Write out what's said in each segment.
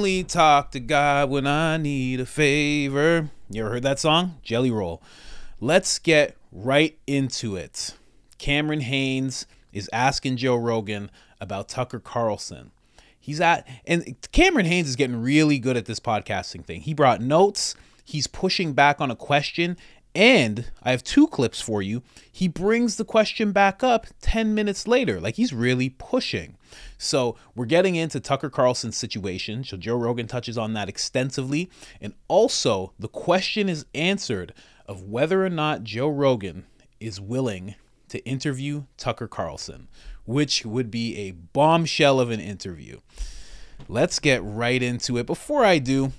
only talk to God when I need a favor. You ever heard that song? Jelly Roll. Let's get right into it. Cameron Hanes is asking Joe Rogan about Tucker Carlson. And Cameron Hanes is getting really good at this podcasting thing. He brought notes. He's pushing back on a question. And I have two clips for you. He brings the question back up 10 minutes later. Like, he's really pushing. So we're getting into Tucker Carlson's situation. So Joe Rogan touches on that extensively. And also the question is answered of whether or not Joe Rogan is willing to interview Tucker Carlson, which would be a bombshell of an interview. Let's get right into it. Before I do,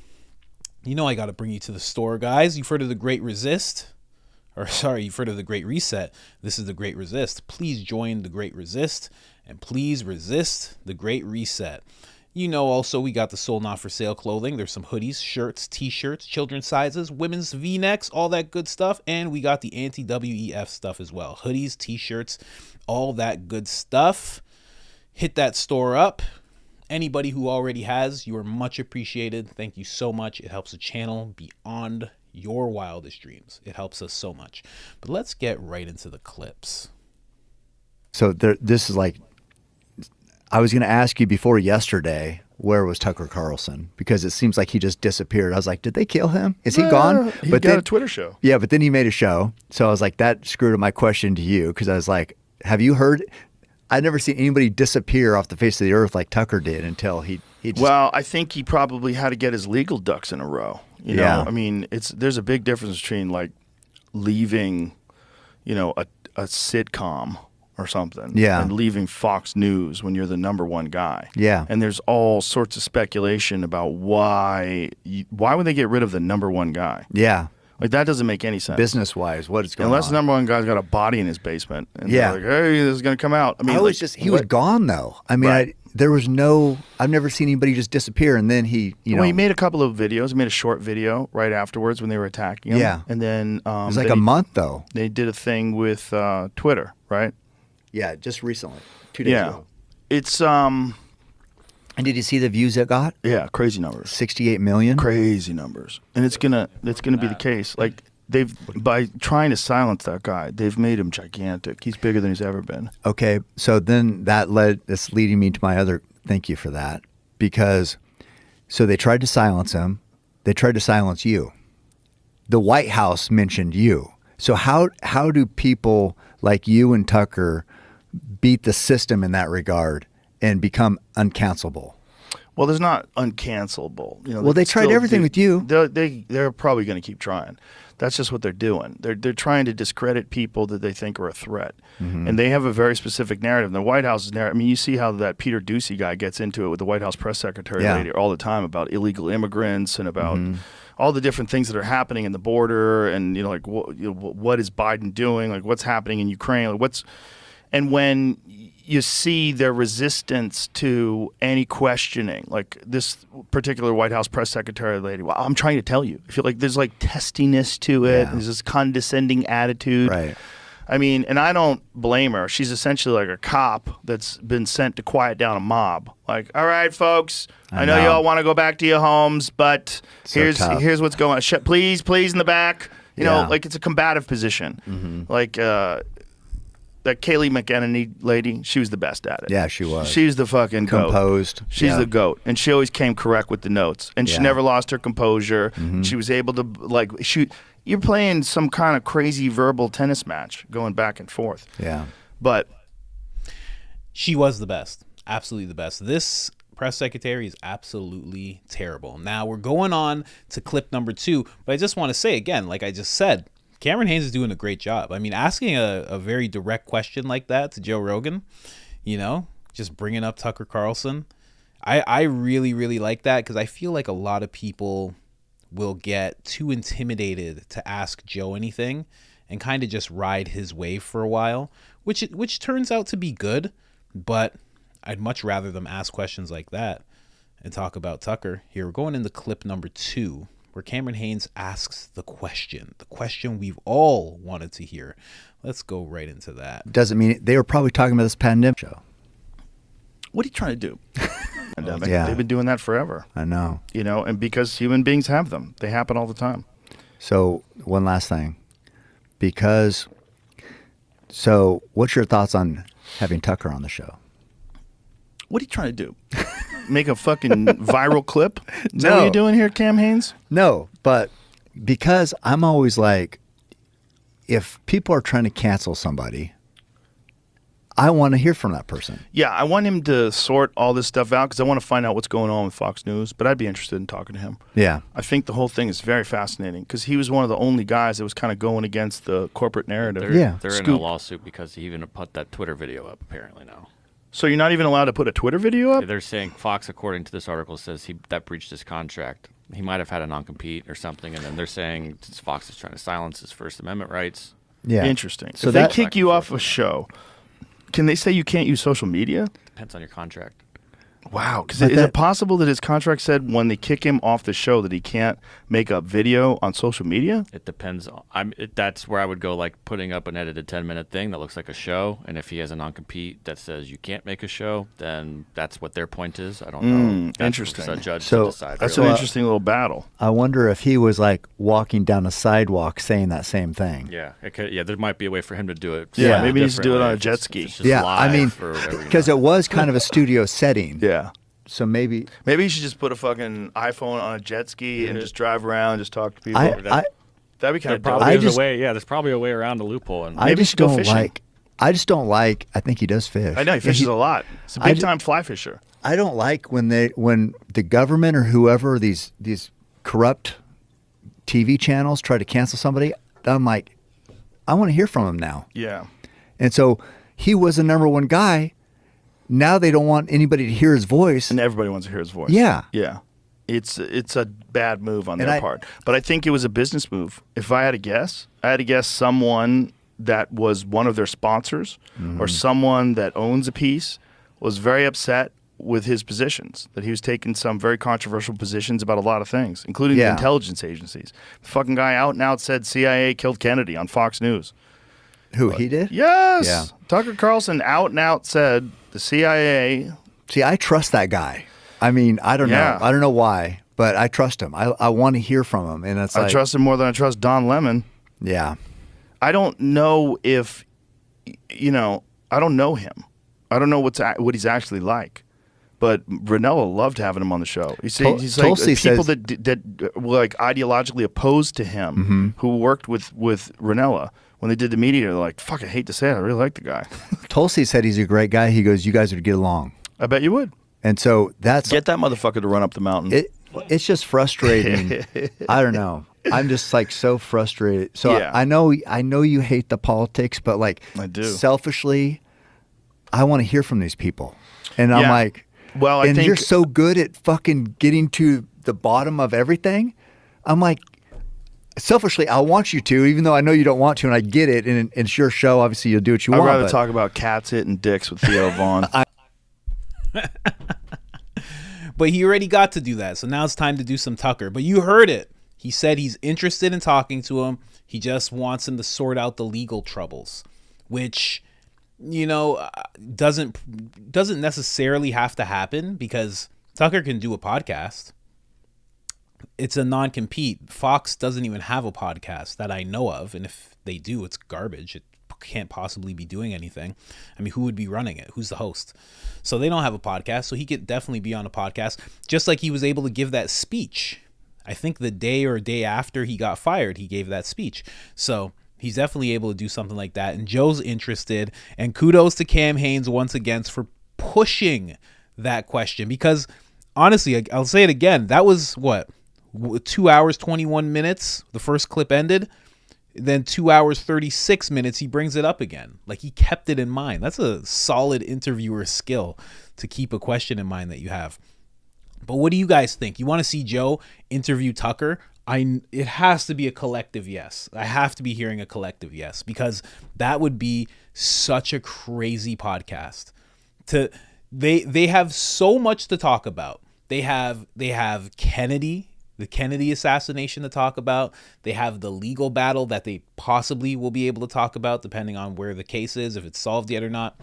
you know I got to bring you to the store, guys. You've heard of the Great Resist? You've heard of the Great Reset. This is the Great Resist. Please join the Great Resist, and please resist the Great Reset. You know, also, we got the Sold Not For Sale clothing. There's some hoodies, shirts, t-shirts, children's sizes, women's V-necks, all that good stuff. And we got the anti-WEF stuff as well. Hoodies, t-shirts, all that good stuff. Hit that store up. Anybody who already has, you are much appreciated. Thank you so much. It helps the channel beyond your wildest dreams. It helps us so much. But let's get right into the clips. So this is like, I was going to ask you before yesterday, where was Tucker Carlson? Because it seems like he just disappeared. I was like, did they kill him? Is he gone? He got a Twitter show. Yeah, but then he made a show. So I was like, that screwed up my question to you, because I was like, have you heard? I'd never seen anybody disappear off the face of the earth like Tucker did until he just... Well, I think he probably had to get his legal ducks in a row. You know, I mean, there's a big difference between like leaving, you know, a sitcom or something, and leaving Fox News when you're the #1 guy. Yeah. And there's all sorts of speculation about why would they get rid of the #1 guy? Yeah. Like, that doesn't make any sense. Business-wise, what is going on? Unless the #1 guy's got a body in his basement. And they're like, hey, this is going to come out. I mean, he was gone, though. I mean, I've never seen anybody just disappear, and then he made a couple of videos. He made a short video right afterwards when they were attacking him. Yeah. And then... it was like a month, though. They did a thing with Twitter, right? Yeah, just recently. 2 days ago. It's... And did you see the views it got? Yeah, crazy numbers. 68 million. Crazy numbers, and it's gonna be the case. Like, by trying to silence that guy, they've made him gigantic. He's bigger than he's ever been. Okay, so then that's leading me to my other. Thank you for that, because so they tried to silence him. They tried to silence you. The White House mentioned you. So how do people like you and Tucker beat the system in that regard and become uncancelable? Well, there's not uncancelable. You know, well, they tried everything with you. They're probably going to keep trying. That's just what they're doing. They're trying to discredit people that they think are a threat. And they have a very specific narrative. The White House's narrative, I mean, you see how that Peter Doocy guy gets into it with the White House press secretary lady all the time about illegal immigrants and about all the different things that are happening in the border, and, you know, like, what is Biden doing? Like, what's happening in Ukraine? Like, and when you see their resistance to any questioning, like this particular White House press secretary lady, well, I'm trying to tell you. I feel like there's like testiness to it. There's this condescending attitude. Right. I mean, and I don't blame her. She's essentially like a cop that's been sent to quiet down a mob. Like, all right, folks, I know you all want to go back to your homes, but here's what's going on. Please in the back. You know, like, it's a combative position. Like, that Kayleigh McEnany lady, she was the best at it. Yeah, she was. She's the fucking composed. Goat. She's the goat, and she always came correct with the notes, and she never lost her composure. She was able to, like, you're playing some kind of crazy verbal tennis match going back and forth. Yeah, but she was the best, absolutely the best. This press secretary is absolutely terrible. Now we're going on to clip number 2, but I just want to say again, like I just said, Cameron Hanes is doing a great job. I mean, asking a very direct question like that to Joe Rogan, you know, just bringing up Tucker Carlson. I really, really like that, because I feel like a lot of people will get too intimidated to ask Joe anything and kind of just ride his wave for a while, which turns out to be good, but I'd much rather them ask questions like that and talk about Tucker. Here, we're going into clip number 2. Where Cameron Hanes asks the question we've all wanted to hear. Let's go right into that. Doesn't mean they were probably talking about this pandemic show. What are you trying to do? Yeah. They've been doing that forever. I know. You know, and because human beings have them. They happen all the time. So one last thing. So what's your thoughts on having Tucker on the show? What are you trying to do? Make a fucking viral clip? Is that what you're doing here, Cam Haines? No, but because I'm always like, if people are trying to cancel somebody, I want to hear from that person. Yeah, I want him to sort all this stuff out because I want to find out what's going on with Fox News, but I'd be interested in talking to him. Yeah. I think the whole thing is very fascinating because he was one of the only guys that was kind of going against the corporate narrative. They're in a lawsuit because he even put that Twitter video up apparently now. So you're not even allowed to put a Twitter video up? They're saying Fox, according to this article, says that breached his contract. He might have had a non-compete or something, and then they're saying Fox is trying to silence his First Amendment rights. Yeah. Interesting. So if they kick you off a show, can they say you can't use social media? Depends on your contract. Wow. Because is it possible that his contract said when they kick him off the show that he can't make a video on social media? It depends. That's where I would go, like putting up an edited 10-minute thing that looks like a show. And if he has a non-compete that says you can't make a show, then that's what their point is. I don't know. That's interesting. A judge to decide. That's an interesting little battle. I wonder if he was like walking down a sidewalk saying that same thing. Yeah. There might be a way for him to do it. Yeah. Maybe he needs to do it on a jet ski. Yeah. I mean, because it was kind of a studio setting. Yeah. So maybe you should just put a fucking iPhone on a jet ski and just drive around, just talk to people. That'd be kind of dope. There's probably a way around the loophole. And I just don't like. I think he does fish. I know he fishes a lot. It's a big time fly fisher. I don't like when the government or whoever these corrupt TV channels try to cancel somebody. I'm like, I want to hear from him now. Yeah. And so he was the #1 guy. Now they don't want anybody to hear his voice. And everybody wants to hear his voice. Yeah. Yeah. It's a bad move on their part. But I think it was a business move. If I had to guess, someone that was one of their sponsors or someone that owns a piece was very upset with his positions, that he was taking some very controversial positions about a lot of things, including the intelligence agencies. The fucking guy out and out said CIA killed Kennedy on Fox News. He did? Yes. Yeah. Tucker Carlson out and out said the CIA. See, I trust that guy. I mean, I don't know. I don't know why, but I trust him. I want to hear from him. And I trust him more than I trust Don Lemon. Yeah. I don't know if, I don't know him. I don't know what he's actually like. But Ranella loved having him on the show. He's like people that were like ideologically opposed to him who worked with Ranella. When they did the media, they're like, fuck, I hate to say it, I really like the guy. Tulsi said he's a great guy. He goes, you guys would get along. I bet you would. And so get that motherfucker to run up the mountain. It's just frustrating. I don't know. I'm just like so frustrated. So I know you hate the politics, but like I do. Selfishly, I want to hear from these people. And I'm like, well, I think you're so good at fucking getting to the bottom of everything. I'm like, selfishly, I want you to, even though I know you don't want to, and I get it. And it's your show. Obviously, you'll do what you want. I'd rather talk about cats hitting dicks with Theo Vaughn. But he already got to do that, so now it's time to do some Tucker. But you heard it. He said he's interested in talking to him. He just wants him to sort out the legal troubles, which, doesn't necessarily have to happen because Tucker can do a podcast. It's a non-compete. Fox doesn't even have a podcast that I know of, and if they do, it's garbage. It can't possibly be doing anything. I mean, who would be running it? Who's the host? So they don't have a podcast, so he could definitely be on a podcast, just like he was able to give that speech. I think the day after he got fired, he gave that speech. So he's definitely able to do something like that, and Joe's interested, and kudos to Cam Haines once again for pushing that question, because honestly, I'll say it again, that was what? 2 hours 21 minutes the first clip ended, then 2 hours 36 minutes he brings it up again. Like, he kept it in mind. That's a solid interviewer skill, to keep a question in mind that you have. But what do you guys think? You want to see Joe interview Tucker? It has to be a collective yes. I have to be hearing a collective yes, because that would be such a crazy podcast. They have so much to talk about. They have Kennedy, the Kennedy assassination to talk about. They have the legal battle that they possibly will be able to talk about depending on where the case is, if it's solved yet or not.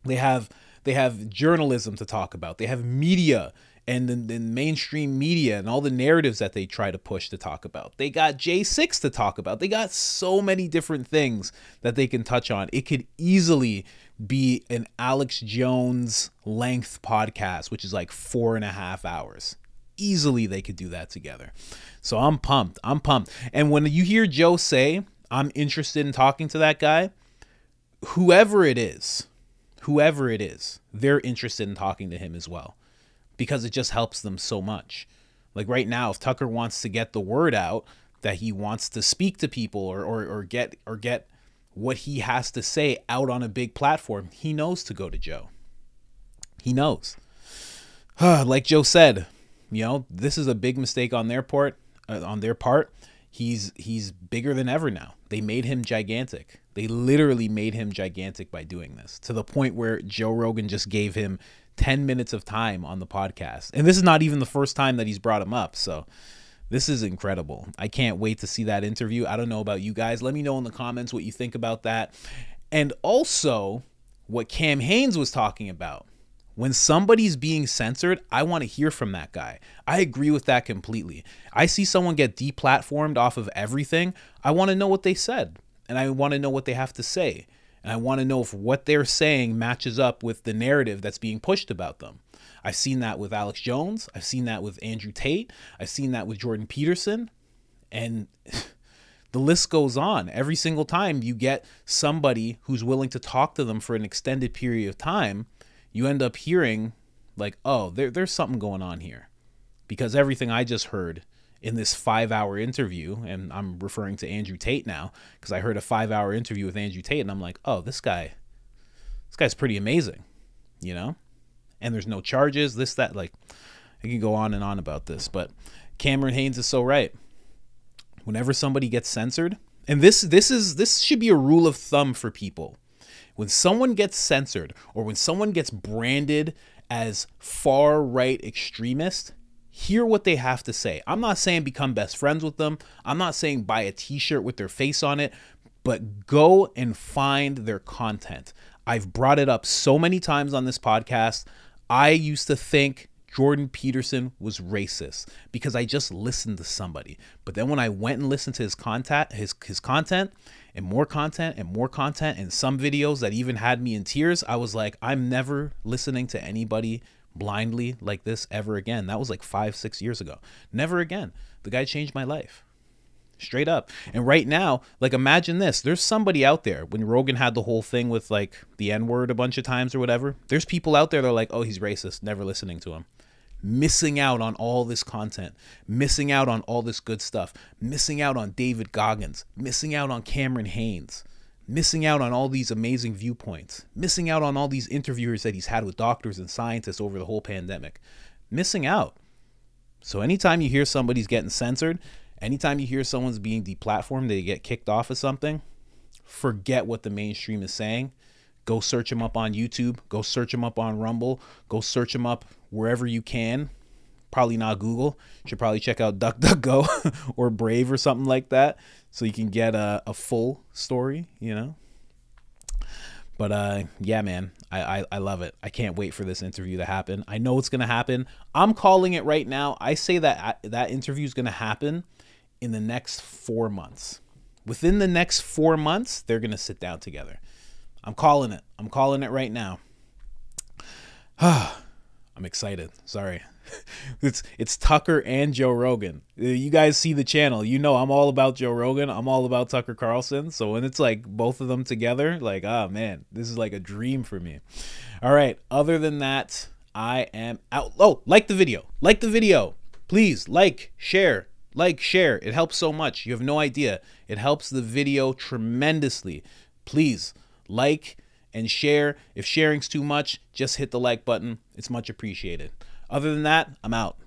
They have They have journalism to talk about. They have media and the mainstream media and all the narratives that they try to push to talk about. They got J6 to talk about. They got so many different things that they can touch on. It could easily be an Alex Jones length podcast, which is like 4.5 hours. Easily they could do that together. So I'm pumped. I'm pumped. And when you hear Joe say, I'm interested in talking to that guy, whoever it is, they're interested in talking to him as well, because it just helps them so much. Like right now, if Tucker wants to get the word out that he wants to speak to people or get what he has to say out on a big platform, he knows to go to Joe. He knows. Like Joe said, you know, this is a big mistake on their part. He's bigger than ever now. They made him gigantic. They literally made him gigantic by doing this, to the point where Joe Rogan just gave him 10 minutes of time on the podcast. And this is not even the first time that he's brought him up. So this is incredible. I can't wait to see that interview. I don't know about you guys. Let me know in the comments what you think about that. And also what Cam Hanes was talking about. When somebody's being censored, I want to hear from that guy. I agree with that completely. I see someone get deplatformed off of everything. I want to know what they said, and I want to know what they have to say. And I want to know if what they're saying matches up with the narrative that's being pushed about them. I've seen that with Alex Jones. I've seen that with Andrew Tate. I've seen that with Jordan Peterson. And the list goes on. Every single time you get somebody who's willing to talk to them for an extended period of time, you end up hearing like, oh, there's something going on here. Because everything I just heard in this 5-hour interview, and I'm referring to Andrew Tate now, because I heard a 5-hour interview with Andrew Tate, and I'm like, oh, this guy's pretty amazing, you know? And there's no charges, this, that, like, I can go on and on about this, but Cameron Hanes is so right. Whenever somebody gets censored, and this should be a rule of thumb for people. When someone gets censored, or when someone gets branded as far-right extremist, hear what they have to say. I'm not saying become best friends with them. I'm not saying buy a t-shirt with their face on it, but go and find their content. I've brought it up so many times on this podcast. I used to think Jordan Peterson was racist because I just listened to somebody. But then when I went and listened to his content, and more content and more content, and some videos that even had me in tears, I was like, I'm never listening to anybody blindly like this ever again. That was like 5-6 years ago. Never again. The guy changed my life. Straight up. And right now, like, imagine this. There's somebody out there, when Rogan had the whole thing with like the N-word a bunch of times or whatever, there's people out there that are like, oh, he's racist, never listening to him. Missing out on all this content, missing out on all this good stuff, missing out on David Goggins, missing out on Cameron Hanes, missing out on all these amazing viewpoints, missing out on all these interviewers that he's had with doctors and scientists over the whole pandemic. Missing out. So anytime you hear somebody's getting censored, anytime you hear someone's being deplatformed, they get kicked off of something, forget what the mainstream is saying. Go search them up on YouTube. Go search them up on Rumble. Go search them up wherever you can. Probably not Google. You should probably check out DuckDuckGo or Brave or something like that, so you can get a full story, you know. But yeah, man, I love it. I can't wait for this interview to happen. I know it's going to happen. I'm calling it right now. I say that that interview is going to happen in the next 4 months. Within the next 4 months, they're going to sit down together. I'm calling it. I'm calling it right now. I'm excited. Sorry. It's Tucker and Joe Rogan. You guys see the channel. You know I'm all about Joe Rogan. I'm all about Tucker Carlson. So when it's like both of them together, like, oh man, this is like a dream for me. All right. Other than that, I am out. Oh, like the video. Like the video. Please like, share. Like, share. It helps so much. You have no idea. It helps the video tremendously. Please like and share. If sharing's too much, just hit the like button. It's much appreciated. Other than that, I'm out.